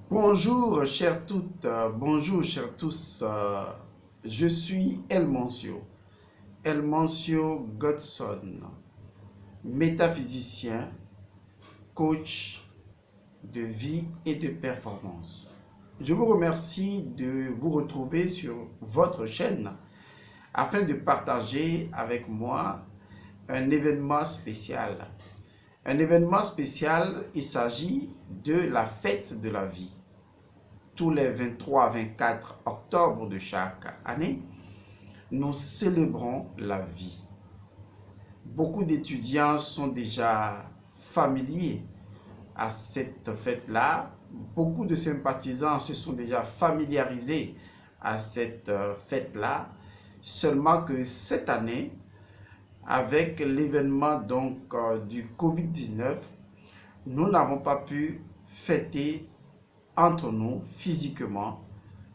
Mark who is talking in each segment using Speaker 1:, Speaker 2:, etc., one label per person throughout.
Speaker 1: Bonjour chères toutes, bonjour chers tous, je suis El Mancio Godson, métaphysicien, coach de vie et de performance. Je vous remercie de vous retrouver sur votre chaîne afin de partager avec moi un événement spécial. Un événement spécial, il s'agit de la fête de la vie. Tous les 23-24 octobre de chaque année, nous célébrons la vie. Beaucoup d'étudiants sont déjà familiers à cette fête-là. Beaucoup de sympathisants se sont déjà familiarisés à cette fête-là. Seulement que cette année, avec l'événement du Covid-19, nous n'avons pas pu fêter entre nous physiquement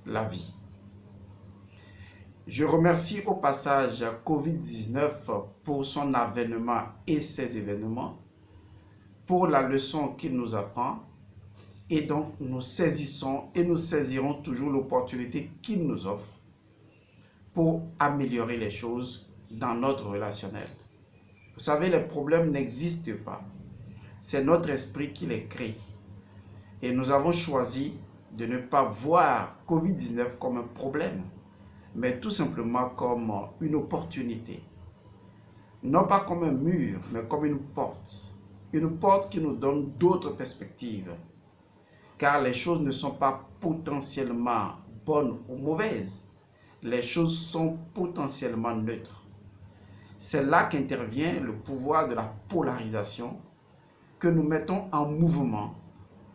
Speaker 1: la vie. Je remercie au passage Covid-19 pour son avènement et ses événements, pour la leçon qu'il nous apprend, et donc nous saisissons et nous saisirons toujours l'opportunité qu'il nous offre pour améliorer les choses dans notre relationnel. Vous savez, les problèmes n'existent pas. C'est notre esprit qui les crée. Et nous avons choisi de ne pas voir Covid-19 comme un problème, mais tout simplement comme une opportunité. Non pas comme un mur, mais comme une porte. Une porte qui nous donne d'autres perspectives. Car les choses ne sont pas potentiellement bonnes ou mauvaises. Les choses sont potentiellement neutres. C'est là qu'intervient le pouvoir de la polarisation que nous mettons en mouvement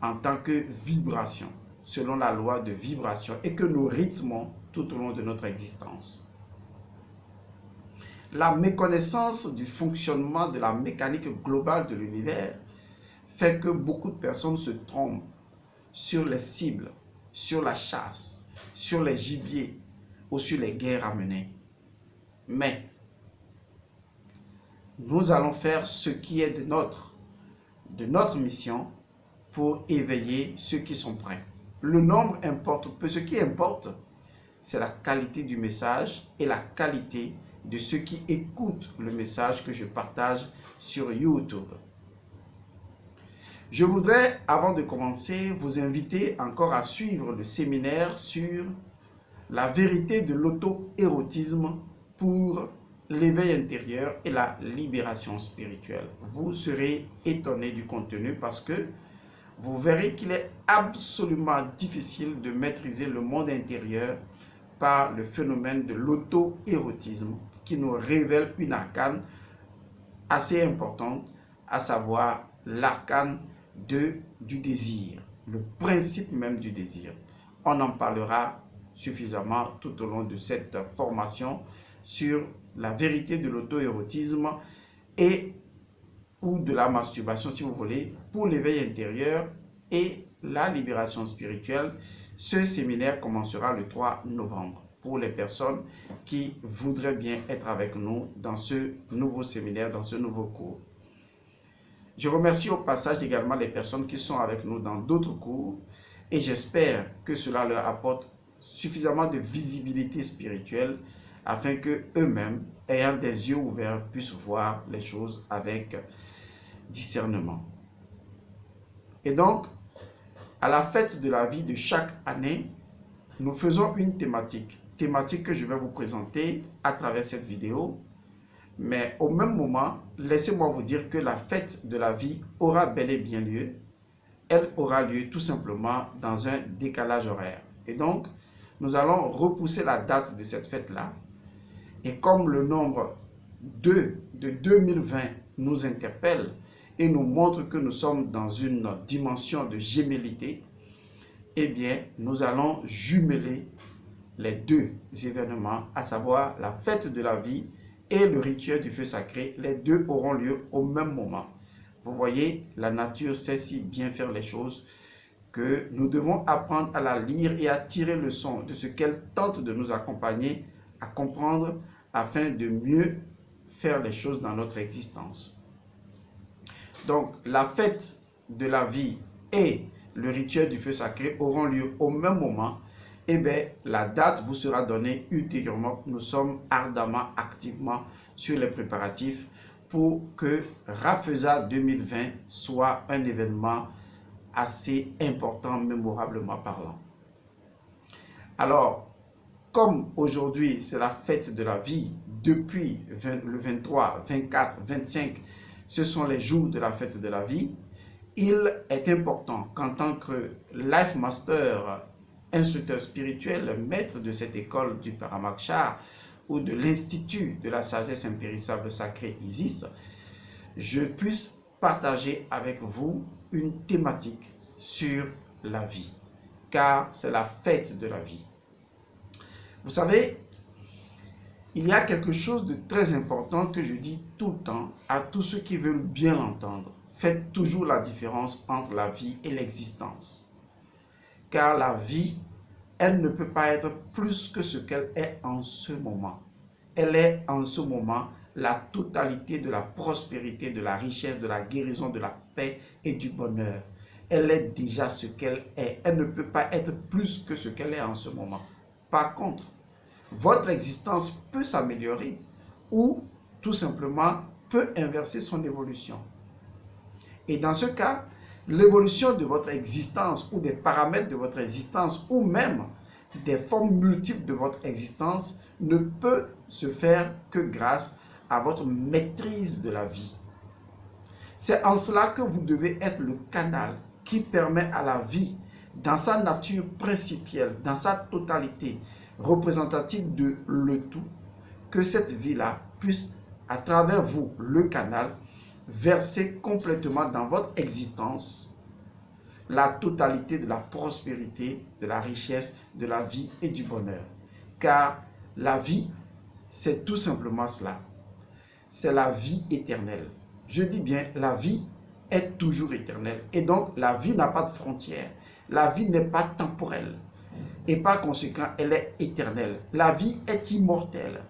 Speaker 1: en tant que vibration, selon la loi de vibration, et que nous rythmons tout au long de notre existence. La méconnaissance du fonctionnement de la mécanique globale de l'univers fait que beaucoup de personnes se trompent sur les cibles, sur la chasse, sur les gibiers ou sur les guerres à mener. Mais nous allons faire ce qui est de notre mission pour éveiller ceux qui sont prêts. Le nombre importe peu. Ce qui importe, c'est la qualité du message et la qualité de ceux qui écoutent le message que je partage sur YouTube. Je voudrais, avant de commencer, vous inviter encore à suivre le séminaire sur la vérité de l'auto-érotisme pour l'éveil intérieur et la libération spirituelle. Vous serez étonné du contenu parce que vous verrez qu'il est absolument difficile de maîtriser le monde intérieur par le phénomène de l'auto-érotisme qui nous révèle une arcane assez importante, à savoir l'arcane du désir, le principe même du désir. On en parlera suffisamment tout au long de cette formation sur la vérité de l'auto-érotisme et ou de la masturbation, si vous voulez, pour l'éveil intérieur et la libération spirituelle. Ce séminaire commencera le 3 novembre pour les personnes qui voudraient bien être avec nous dans ce nouveau séminaire, dans ce nouveau cours. Je remercie au passage également les personnes qui sont avec nous dans d'autres cours et j'espère que cela leur apporte suffisamment de visibilité spirituelle afin que eux-mêmes, ayant des yeux ouverts, puissent voir les choses avec discernement. Et donc, à la fête de la vie de chaque année, nous faisons une thématique que je vais vous présenter à travers cette vidéo. Mais au même moment, laissez-moi vous dire que la fête de la vie aura bel et bien lieu. Elle aura lieu tout simplement dans un décalage horaire. Et donc, nous allons repousser la date de cette fête-là. Et comme le nombre 2 de 2020 nous interpelle et nous montre que nous sommes dans une dimension de gémellité, eh bien, nous allons jumeler les deux événements, à savoir la fête de la vie et le rituel du feu sacré. Les deux auront lieu au même moment. Vous voyez, la nature sait si bien faire les choses que nous devons apprendre à la lire et à tirer le son de ce qu'elle tente de nous accompagner à comprendre afin de mieux faire les choses dans notre existence. Donc, la fête de la vie et le rituel du feu sacré auront lieu au même moment, eh bien, la date vous sera donnée ultérieurement. Nous sommes ardemment, activement sur les préparatifs pour que Rafeza 2020 soit un événement assez important, mémorablement parlant. Alors, comme aujourd'hui, c'est la fête de la vie, depuis le 23, 24, 25, ce sont les jours de la fête de la vie, il est important qu'en tant que Life Master, instructeur spirituel, maître de cette école du Paramakshar ou de l'Institut de la sagesse impérissable sacrée Isis, je puisse partager avec vous une thématique sur la vie, car c'est la fête de la vie. Vous savez, il y a quelque chose de très important que je dis tout le temps à tous ceux qui veulent bien l'entendre. Faites toujours la différence entre la vie et l'existence. Car la vie, elle ne peut pas être plus que ce qu'elle est en ce moment. Elle est en ce moment la totalité de la prospérité, de la richesse, de la guérison, de la paix et du bonheur. Elle est déjà ce qu'elle est. Elle ne peut pas être plus que ce qu'elle est en ce moment. Par contre, votre existence peut s'améliorer ou tout simplement peut inverser son évolution. Et dans ce cas, l'évolution de votre existence ou des paramètres de votre existence ou même des formes multiples de votre existence ne peut se faire que grâce à votre maîtrise de la vie. C'est en cela que vous devez être le canal qui permet à la vie, dans sa nature principielle, dans sa totalité, représentative de le tout, que cette vie-là puisse, à travers vous, le canal, verser complètement dans votre existence la totalité de la prospérité, de la richesse, de la vie et du bonheur. Car la vie, c'est tout simplement cela. C'est la vie éternelle. Je dis bien, la vie est toujours éternelle. Et donc, la vie n'a pas de frontières. La vie n'est pas temporelle. Et par conséquent, elle est éternelle. La vie est immortelle.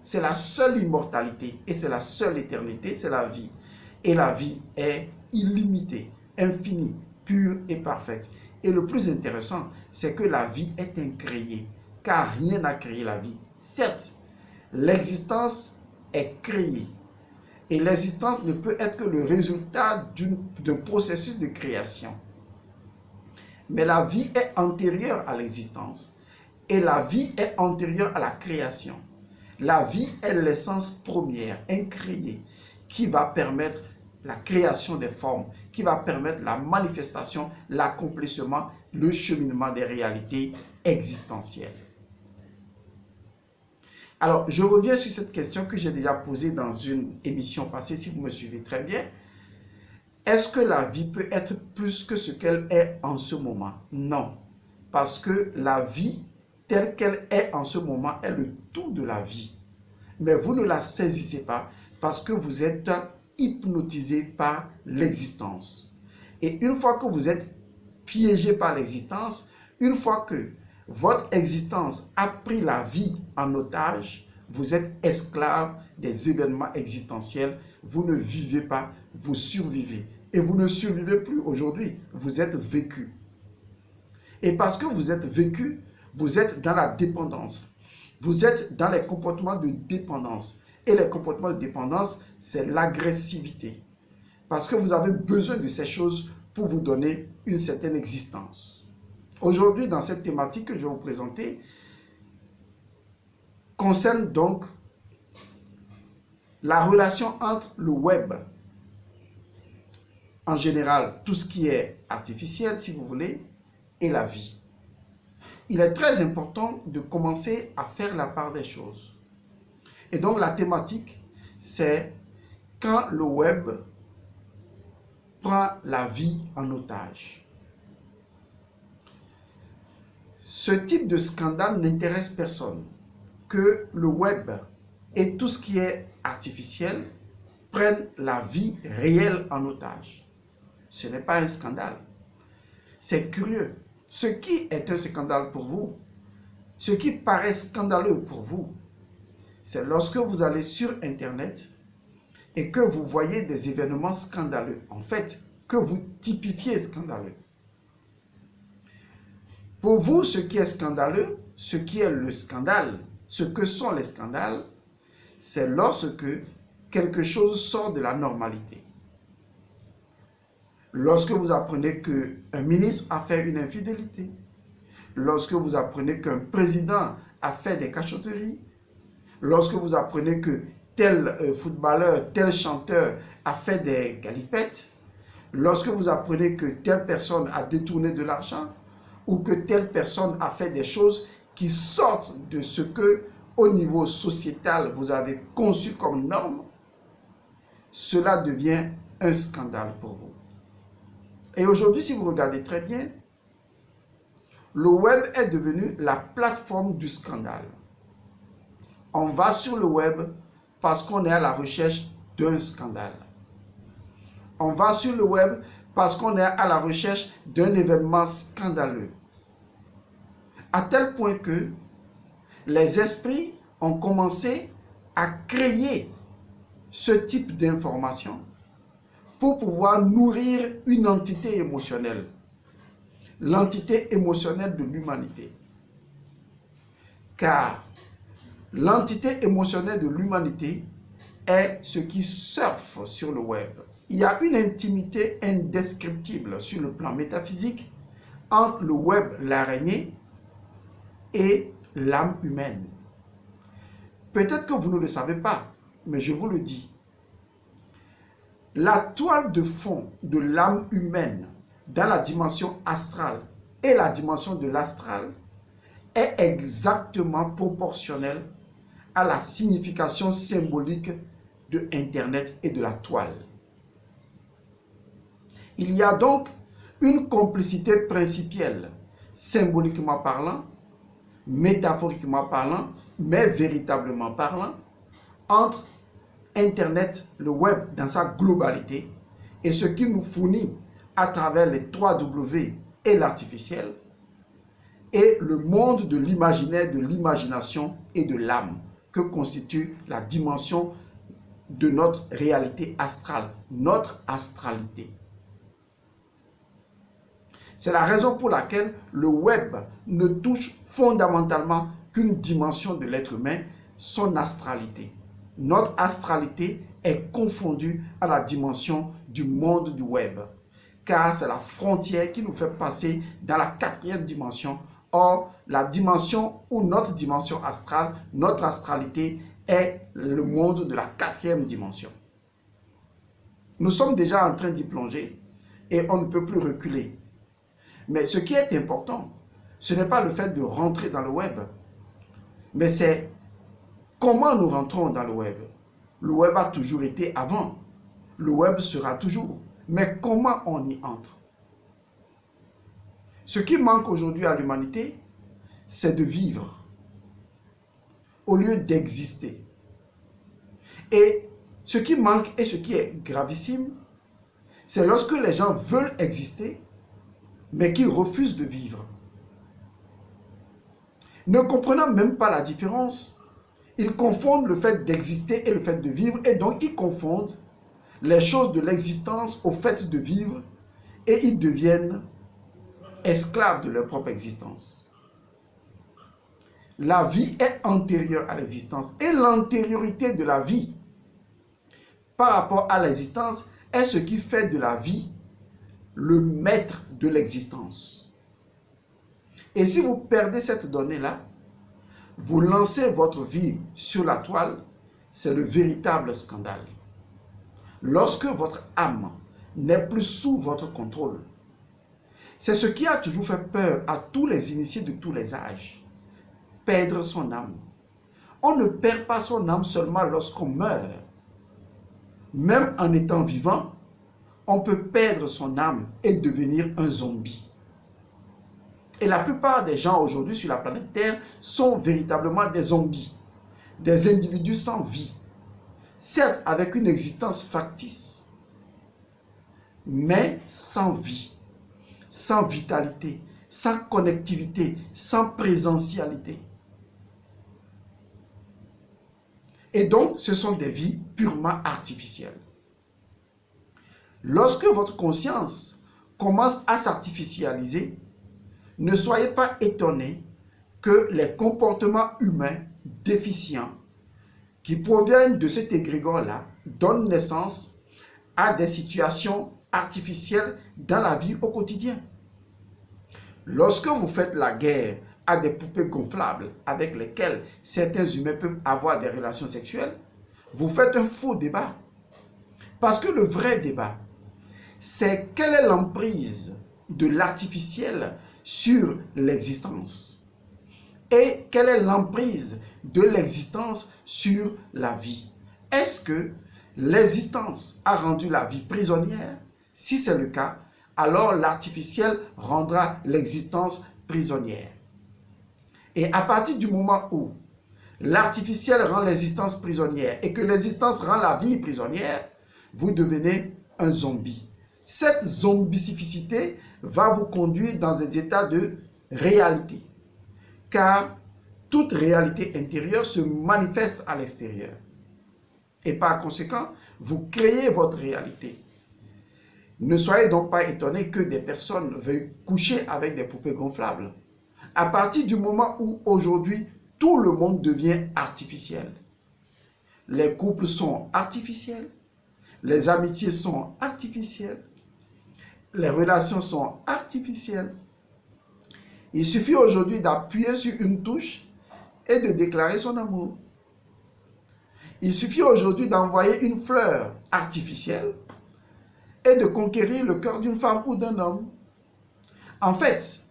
Speaker 1: C'est la seule immortalité et c'est la seule éternité, c'est la vie. Et la vie est illimitée, infinie, pure et parfaite. Et le plus intéressant, c'est que la vie est incréée, car rien n'a créé la vie. Certes, l'existence est créée. Et l'existence ne peut être que le résultat d'un processus de création. Mais la vie est antérieure à l'existence. Et la vie est antérieure à la création. La vie est l'essence première, incréée, qui va permettre la création des formes, qui va permettre la manifestation, l'accomplissement, le cheminement des réalités existentielles. Alors, je reviens sur cette question que j'ai déjà posée dans une émission passée, si vous me suivez très bien. Est-ce que la vie peut être plus que ce qu'elle est en ce moment? Non, parce que la vie, telle qu'elle est en ce moment, est le tout de la vie. Mais vous ne la saisissez pas parce que vous êtes hypnotisé par l'existence. Et une fois que vous êtes piégé par l'existence, une fois que votre existence a pris la vie en otage, vous êtes esclave des événements existentiels, vous ne vivez pas, vous survivez. Et vous ne survivez plus aujourd'hui, vous êtes vécu. Et parce que vous êtes vécu, vous êtes dans la dépendance. Vous êtes dans les comportements de dépendance. Et les comportements de dépendance, c'est l'agressivité. Parce que vous avez besoin de ces choses pour vous donner une certaine existence. Aujourd'hui, dans cette thématique que je vais vous présenter, concerne donc la relation entre le web, en général, tout ce qui est artificiel, si vous voulez, et la vie. Il est très important de commencer à faire la part des choses. Et donc, la thématique, c'est quand le web prend la vie en otage. Ce type de scandale n'intéresse personne. Que le web et tout ce qui est artificiel prennent la vie réelle en otage. Ce n'est pas un scandale. C'est curieux. Ce qui est un scandale pour vous, ce qui paraît scandaleux pour vous, c'est lorsque vous allez sur Internet et que vous voyez des événements scandaleux. En fait, que vous typifiez scandaleux. Pour vous, ce qui est scandaleux, ce qui est le scandale, ce que sont les scandales, c'est lorsque quelque chose sort de la normalité. Lorsque vous apprenez qu'un ministre a fait une infidélité, lorsque vous apprenez qu'un président a fait des cachotteries, lorsque vous apprenez que tel footballeur, tel chanteur a fait des galipettes, lorsque vous apprenez que telle personne a détourné de l'argent ou que telle personne a fait des choses qui sortent de ce que, au niveau sociétal, vous avez conçu comme norme, cela devient un scandale pour vous. Et aujourd'hui, si vous regardez très bien, le web est devenu la plateforme du scandale. On va sur le web parce qu'on est à la recherche d'un scandale. On va sur le web parce qu'on est à la recherche d'un événement scandaleux. À tel point que les esprits ont commencé à créer ce type d'information pour pouvoir nourrir une entité émotionnelle. L'entité émotionnelle de l'humanité. Car l'entité émotionnelle de l'humanité est ce qui surfe sur le web. Il y a une intimité indescriptible sur le plan métaphysique entre le web, l'araignée, et l'âme humaine. Peut-être que vous ne le savez pas, mais je vous le dis. La toile de fond de l'âme humaine dans la dimension astrale et la dimension de l'astral est exactement proportionnelle à la signification symbolique de Internet et de la toile. Il y a donc une complicité principielle, symboliquement parlant, métaphoriquement parlant, mais véritablement parlant, entre Internet, le web dans sa globalité, et ce qu'il nous fournit à travers les 3W et l'artificiel, et le monde de l'imaginaire, de l'imagination et de l'âme, que constitue la dimension de notre réalité astrale, notre astralité. C'est la raison pour laquelle le web ne touche fondamentalement qu'une dimension de l'être humain, son astralité. Notre astralité est confondue à la dimension du monde du web, car c'est la frontière qui nous fait passer dans la 4e dimension. Or, la dimension ou notre dimension astrale, notre astralité est le monde de la 4e dimension. Nous sommes déjà en train d'y plonger et on ne peut plus reculer. Mais ce qui est important, ce n'est pas le fait de rentrer dans le web, mais c'est comment nous rentrons dans le web. Le web a toujours été avant, le web sera toujours, mais comment on y entre? Ce qui manque aujourd'hui à l'humanité, c'est de vivre au lieu d'exister. Et ce qui manque et ce qui est gravissime, c'est lorsque les gens veulent exister, mais qu'ils refusent de vivre. Ne comprenant même pas la différence, ils confondent le fait d'exister et le fait de vivre, et donc ils confondent les choses de l'existence au fait de vivre, et ils deviennent esclaves de leur propre existence. La vie est antérieure à l'existence, et l'antériorité de la vie par rapport à l'existence est ce qui fait de la vie le maître de l'existence. Et si vous perdez cette donnée-là, vous lancez votre vie sur la toile, c'est le véritable scandale. Lorsque votre âme n'est plus sous votre contrôle, c'est ce qui a toujours fait peur à tous les initiés de tous les âges. Perdre son âme. On ne perd pas son âme seulement lorsqu'on meurt. Même en étant vivant, on peut perdre son âme et devenir un zombie. Et la plupart des gens aujourd'hui sur la planète Terre sont véritablement des zombies, des individus sans vie, certes avec une existence factice, mais sans vie, sans vitalité, sans connectivité, sans présentialité. Et donc, ce sont des vies purement artificielles. Lorsque votre conscience commence à s'artificialiser, ne soyez pas étonnés que les comportements humains déficients qui proviennent de cet égrégore-là donnent naissance à des situations artificielles dans la vie au quotidien. Lorsque vous faites la guerre à des poupées gonflables avec lesquelles certains humains peuvent avoir des relations sexuelles, vous faites un faux débat. Parce que le vrai débat, c'est quelle est l'emprise de l'artificiel sur l'existence et quelle est l'emprise de l'existence sur la vie. Est-ce que l'existence a rendu la vie prisonnière? Si c'est le cas, alors l'artificiel rendra l'existence prisonnière. Et à partir du moment où l'artificiel rend l'existence prisonnière et que l'existence rend la vie prisonnière, vous devenez un zombie. Cette zombicité va vous conduire dans des états de réalité. Car toute réalité intérieure se manifeste à l'extérieur. Et par conséquent, vous créez votre réalité. Ne soyez donc pas étonnés que des personnes veuillent coucher avec des poupées gonflables. À partir du moment où aujourd'hui, tout le monde devient artificiel. Les couples sont artificiels, les amitiés sont artificielles, les relations sont artificielles. Il suffit aujourd'hui d'appuyer sur une touche et de déclarer son amour. Il suffit aujourd'hui d'envoyer une fleur artificielle et de conquérir le cœur d'une femme ou d'un homme. En fait,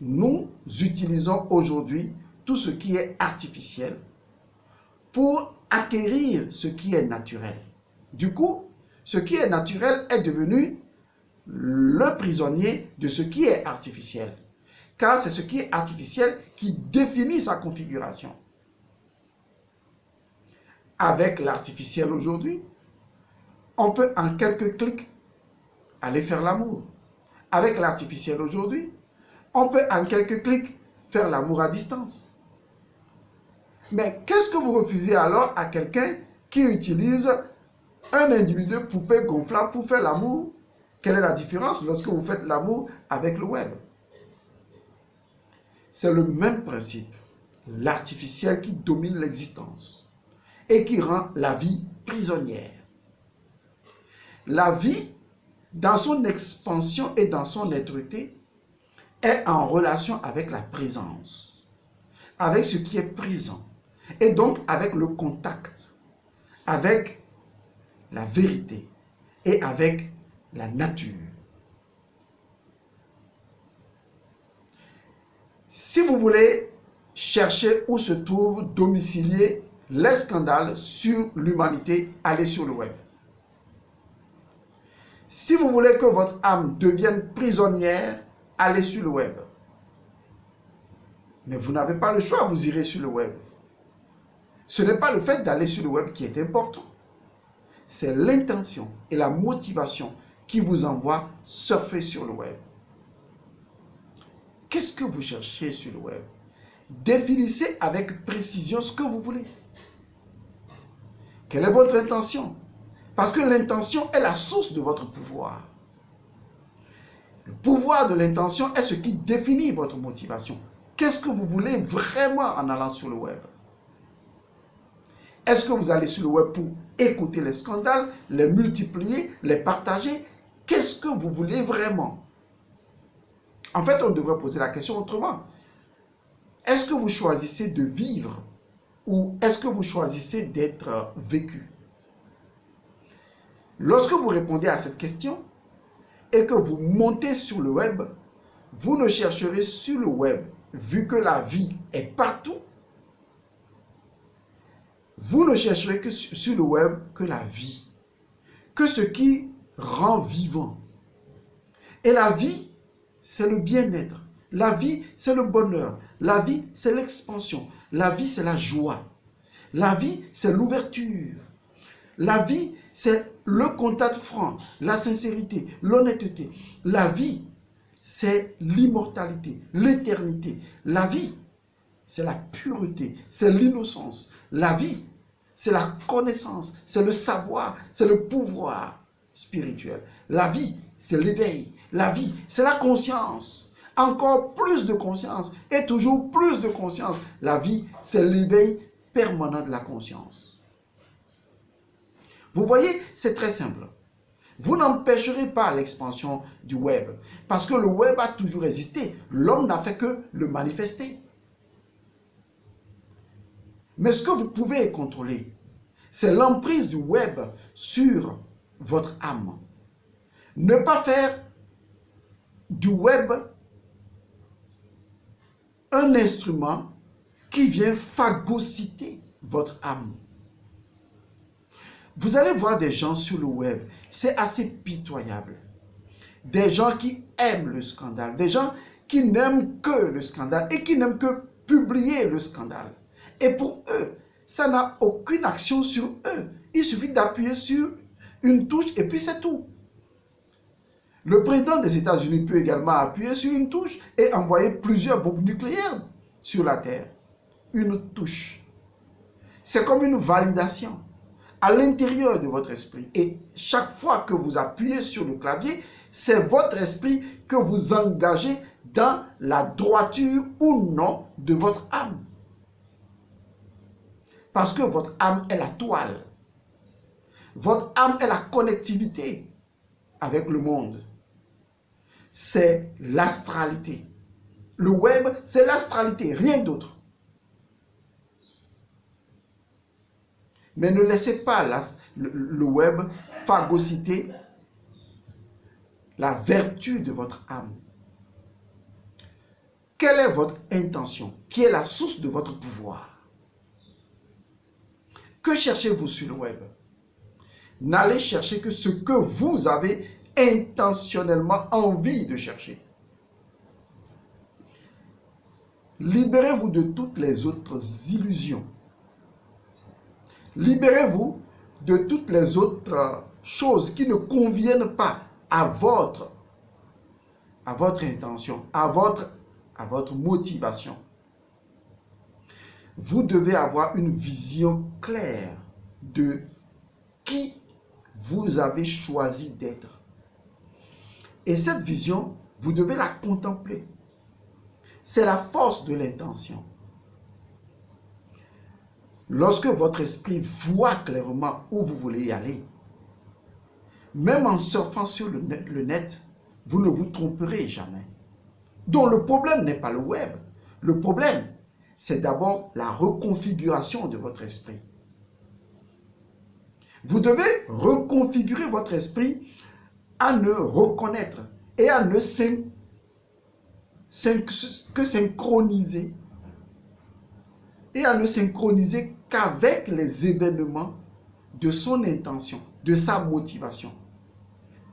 Speaker 1: nous utilisons aujourd'hui tout ce qui est artificiel pour acquérir ce qui est naturel. Du coup, ce qui est naturel est devenu le prisonnier de ce qui est artificiel. Car c'est ce qui est artificiel qui définit sa configuration. Avec l'artificiel aujourd'hui, on peut en quelques clics aller faire l'amour. Avec l'artificiel aujourd'hui, on peut en quelques clics faire l'amour à distance. Mais qu'est-ce que vous refusez alors à quelqu'un qui utilise un individu poupée gonflable pour faire l'amour? Quelle est la différence lorsque vous faites l'amour avec le web? C'est le même principe. L'artificiel qui domine l'existence et qui rend la vie prisonnière. La vie, dans son expansion et dans son êtreté, est en relation avec la présence, avec ce qui est présent, et donc avec le contact, avec la vérité et avec la nature. Si vous voulez chercher où se trouvent domiciliés les scandales sur l'humanité, allez sur le web. Si vous voulez que votre âme devienne prisonnière, allez sur le web. Mais vous n'avez pas le choix, vous irez sur le web. Ce n'est pas le fait d'aller sur le web qui est important. C'est l'intention et la motivation qui vous envoie surfer sur le web. Qu'est-ce que vous cherchez sur le web? Définissez avec précision ce que vous voulez. Quelle est votre intention? Parce que l'intention est la source de votre pouvoir. Le pouvoir de l'intention est ce qui définit votre motivation. Qu'est-ce que vous voulez vraiment en allant sur le web? Est-ce que vous allez sur le web pour écouter les scandales, les multiplier, les partager? Qu'est-ce que vous voulez vraiment? En fait, on devrait poser la question autrement. Est-ce que vous choisissez de vivre ou est-ce que vous choisissez d'être vécu? Lorsque vous répondez à cette question et que vous montez sur le web, vous ne chercherez sur le web, vu que la vie est partout, vous ne chercherez que sur le web que la vie, que ce qui rend vivant. Et la vie, c'est le bien-être. La vie, c'est le bonheur. La vie, c'est l'expansion. La vie, c'est la joie. La vie, c'est l'ouverture. La vie, c'est le contact franc, la sincérité, l'honnêteté. La vie, c'est l'immortalité, l'éternité. La vie, c'est la pureté, c'est l'innocence. La vie, c'est la connaissance, c'est le savoir, c'est le pouvoir spirituel. La vie, c'est l'éveil. La vie, c'est la conscience. encore plus de conscience et toujours plus de conscience. La vie, c'est l'éveil permanent de la conscience. Vous voyez, c'est très simple. Vous n'empêcherez pas l'expansion du web parce que le web a toujours existé. L'homme n'a fait que le manifester. Mais ce que vous pouvez contrôler, c'est l'emprise du web sur votre âme. Ne pas faire du web un instrument qui vient phagocyter votre âme. Vous allez voir des gens sur le web, c'est assez pitoyable. Des gens qui aiment le scandale, des gens qui n'aiment que le scandale et qui n'aiment que publier le scandale. Et pour eux, ça n'a aucune action sur eux. Il suffit d'appuyer sur une touche et puis c'est tout. Le président des États-Unis peut également appuyer sur une touche et envoyer plusieurs bombes nucléaires sur la Terre. Une touche. C'est comme une validation à l'intérieur de votre esprit. Et chaque fois que vous appuyez sur le clavier, c'est votre esprit que vous engagez dans la droiture ou non de votre âme. Parce que votre âme est la toile. Votre âme est la connectivité avec le monde. C'est l'astralité. Le web, c'est l'astralité, rien d'autre. Mais ne laissez pas le web phagocyter la vertu de votre âme. Quelle est votre intention? Qui est la source de votre pouvoir? Que cherchez-vous sur le web? N'allez chercher que ce que vous avez intentionnellement envie de chercher. Libérez-vous de toutes les autres illusions. Libérez-vous de toutes les autres choses qui ne conviennent pas à votre intention, à votre motivation. Vous devez avoir une vision claire de qui vous avez choisi d'être. Et cette vision, vous devez la contempler. C'est la force de l'intention. Lorsque votre esprit voit clairement où vous voulez y aller, même en surfant sur le net, vous ne vous tromperez jamais. Donc le problème n'est pas le web. Le problème, c'est d'abord la reconfiguration de votre esprit. Vous devez reconfigurer votre esprit à ne reconnaître et à ne synchroniser et à ne synchroniser qu'avec les événements de son intention, de sa motivation,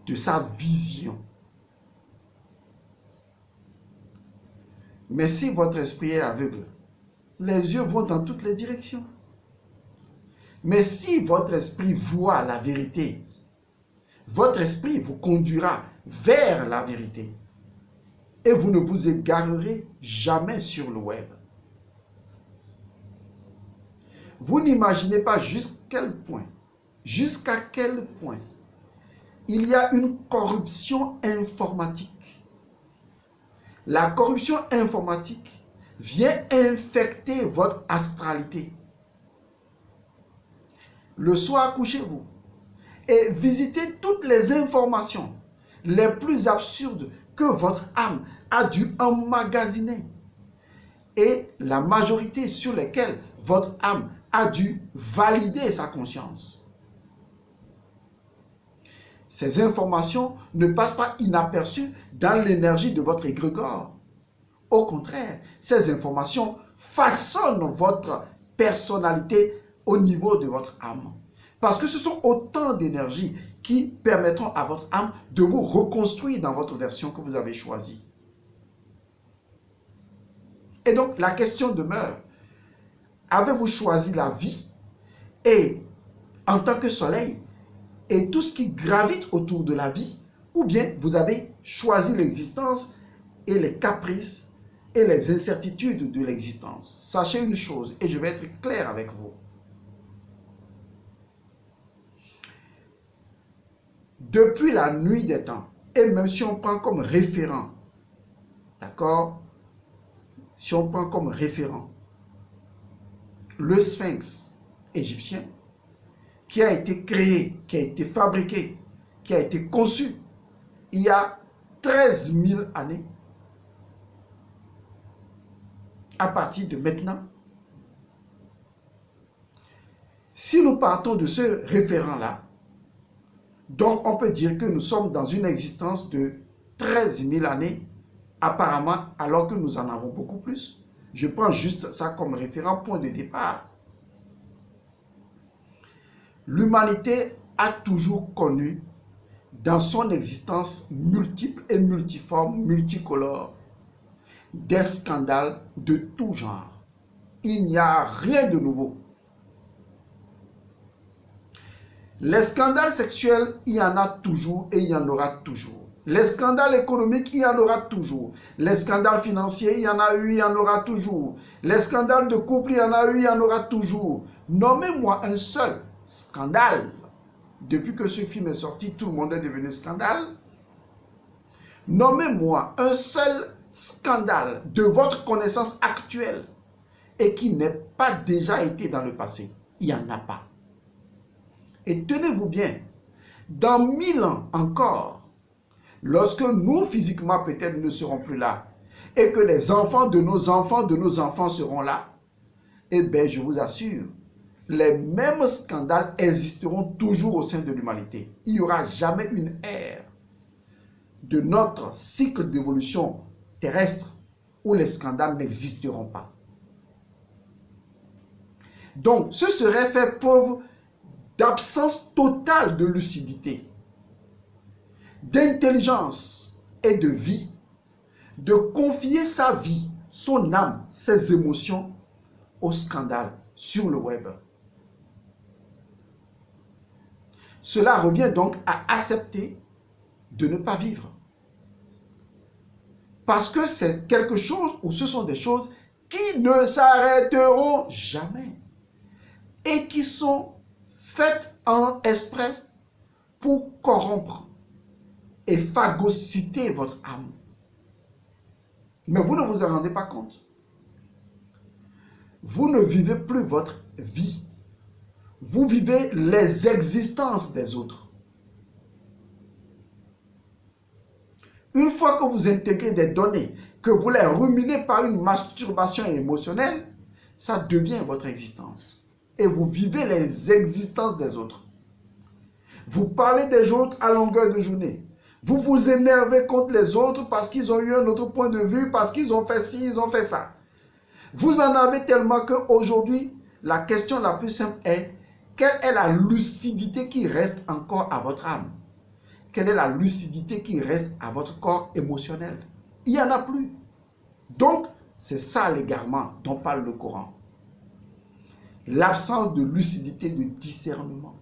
Speaker 1: de sa vision. Mais si votre esprit est aveugle, les yeux vont dans toutes les directions. Mais si votre esprit voit la vérité, votre esprit vous conduira vers la vérité. Et vous ne vous égarerez jamais sur le web. Vous n'imaginez pas jusqu'à quel point il y a une corruption informatique. La corruption informatique vient infecter votre astralité. Le soir, couchez-vous et visitez toutes les informations les plus absurdes que votre âme a dû emmagasiner et la majorité sur lesquelles votre âme a dû valider sa conscience. Ces informations ne passent pas inaperçues dans l'énergie de votre égrégore. Au contraire, ces informations façonnent votre personnalité au niveau de votre âme. Parce que ce sont autant d'énergie qui permettront à votre âme de vous reconstruire dans votre version que vous avez choisie. Et donc, la question demeure, avez-vous choisi la vie et en tant que soleil et tout ce qui gravite autour de la vie, ou bien vous avez choisi l'existence et les caprices et les incertitudes de l'existence? Sachez une chose, et je vais être clair avec vous. Depuis la nuit des temps, et même si on prend comme référent d'accord, si on prend comme référent le sphinx égyptien, qui a été créé, qui a été fabriqué, qui a été conçu il y a 13 000 années, à partir de maintenant, si nous partons de ce référent-là, donc on peut dire que nous sommes dans une existence de 13 000 années, apparemment, alors que nous en avons beaucoup plus. Je prends juste ça comme référent, point de départ. L'humanité a toujours connu, dans son existence multiple et multiforme, multicolore, des scandales de tout genre. Il n'y a rien de nouveau. Les scandales sexuels, il y en a toujours et il y en aura toujours. Les scandales économiques, il y en aura toujours. Les scandales financiers, il y en a eu, il y en aura toujours. Les scandales de couple, il y en a eu, il y en aura toujours. Nommez-moi un seul scandale. Depuis que ce film est sorti, tout le monde est devenu scandale. Nommez-moi un seul scandale de votre connaissance actuelle et qui n'ait pas déjà été dans le passé. Il n'y en a pas. Et tenez-vous bien, dans 1000 ans encore, lorsque nous physiquement peut-être ne serons plus là et que les enfants de nos enfants seront là, eh bien je vous assure, les mêmes scandales existeront toujours au sein de l'humanité. Il n'y aura jamais une ère de notre cycle d'évolution terrestre où les scandales n'existeront pas. Donc, ce serait faire preuve d'absence totale de lucidité, d'intelligence et de vie, de confier sa vie, son âme, ses émotions au scandale sur le web. Cela revient donc à accepter de ne pas vivre. Parce que c'est quelque chose ou ce sont des choses qui ne s'arrêteront jamais et qui sont faites en express pour corrompre et phagocyter votre âme. Mais vous ne vous en rendez pas compte. Vous ne vivez plus votre vie. Vous vivez les existences des autres. Une fois que vous intégrez des données, que vous les ruminez par une masturbation émotionnelle, ça devient votre existence. Et vous vivez les existences des autres. Vous parlez des autres à longueur de journée. Vous vous énervez contre les autres parce qu'ils ont eu un autre point de vue, parce qu'ils ont fait ci, ils ont fait ça. Vous en avez tellement qu'aujourd'hui, la question la plus simple est: quelle est la lucidité qui reste encore à votre âme? Quelle est la lucidité qui reste à votre corps émotionnel? Il n'y en a plus. Donc, c'est ça l'égarement dont parle le Coran. L'absence de lucidité, de discernement.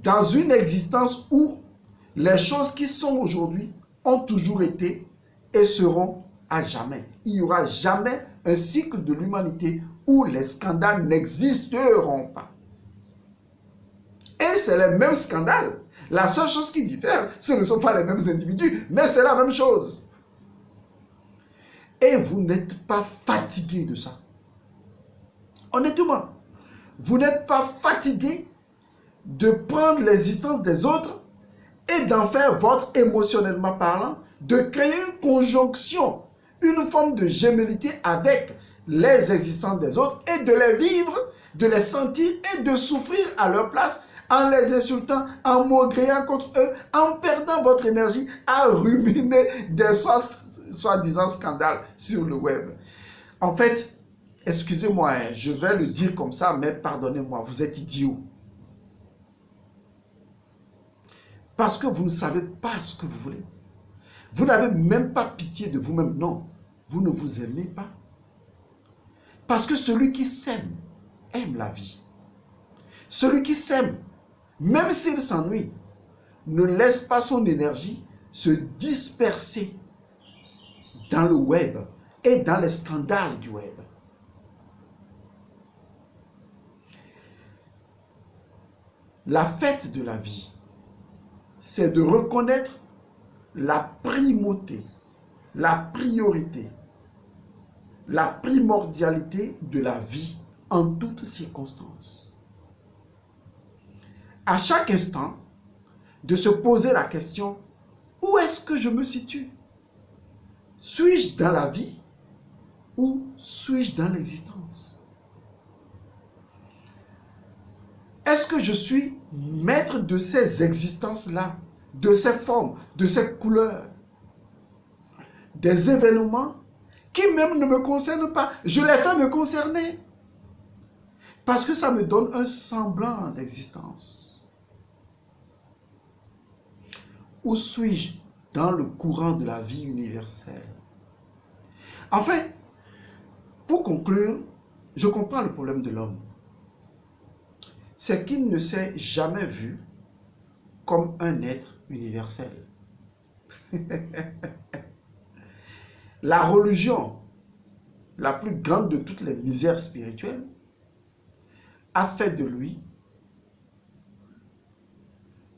Speaker 1: Dans une existence où les choses qui sont aujourd'hui ont toujours été et seront à jamais. Il n'y aura jamais un cycle de l'humanité où les scandales n'existeront pas. Et c'est les mêmes scandales. La seule chose qui diffère, ce ne sont pas les mêmes individus, mais c'est la même chose. Et vous n'êtes pas fatigué de ça. Honnêtement, vous n'êtes pas fatigué de prendre l'existence des autres et d'en faire votre émotionnellement parlant, de créer une conjonction, une forme de gémellité avec les existences des autres et de les vivre, de les sentir et de souffrir à leur place en les insultant, en maugréant contre eux, en perdant votre énergie à ruminer des soi-disant scandales sur le web. En fait, excusez-moi, je vais le dire comme ça, mais pardonnez-moi, vous êtes idiots. Parce que vous ne savez pas ce que vous voulez. Vous n'avez même pas pitié de vous-même. Non, vous ne vous aimez pas. Parce que celui qui s'aime, aime la vie. Celui qui s'aime, même s'il s'ennuie, ne laisse pas son énergie se disperser dans le web et dans les scandales du web. La fête de la vie, c'est de reconnaître la primauté la priorité, la primordialité de la vie en toutes circonstances. À chaque instant, de se poser la question, où est-ce que je me situe? Suis-je dans la vie ou suis-je dans l'existence? Est-ce que je suis maître de ces existences-là, de ces formes, de ces couleurs, des événements qui même ne me concernent pas? Je les fais me concerner parce que ça me donne un semblant d'existence. Où suis-je dans le courant de la vie universelle? Enfin, pour conclure, je comprends le problème de l'homme. C'est qu'il ne s'est jamais vu comme un être universel. La religion, la plus grande de toutes les misères spirituelles, a fait de lui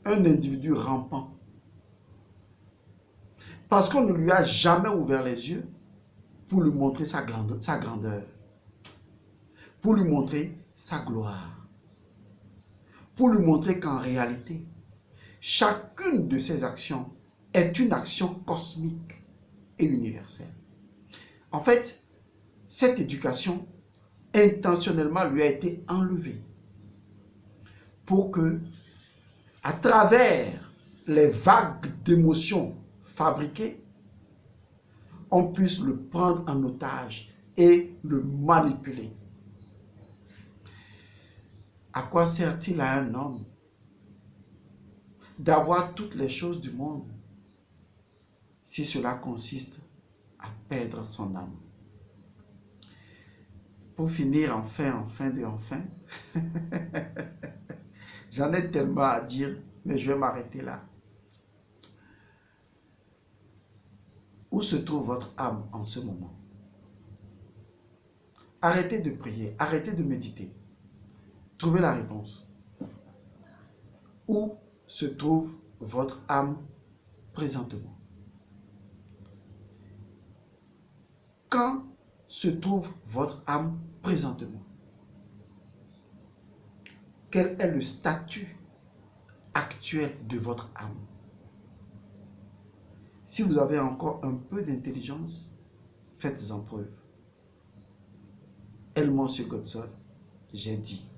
Speaker 1: un individu rampant. Parce qu'on ne lui a jamais ouvert les yeux pour lui montrer sa grandeur, pour lui montrer sa gloire, pour lui montrer qu'en réalité, chacune de ses actions est une action cosmique et universelle. En fait, cette éducation intentionnellement lui a été enlevée pour que, à travers les vagues d'émotions fabriquées, on puisse le prendre en otage et le manipuler. À quoi sert-il à un homme d'avoir toutes les choses du monde si cela consiste à perdre son âme? Pour finir, enfin, j'en ai tellement à dire, mais je vais m'arrêter là. Où se trouve votre âme en ce moment? Arrêtez de prier, arrêtez de méditer. Trouvez la réponse. Où se trouve votre âme présentement? Quand se trouve votre âme présentement? Quel est le statut actuel de votre âme? Si vous avez encore un peu d'intelligence, faites-en preuve. Elle, Monsieur Godson, j'ai dit.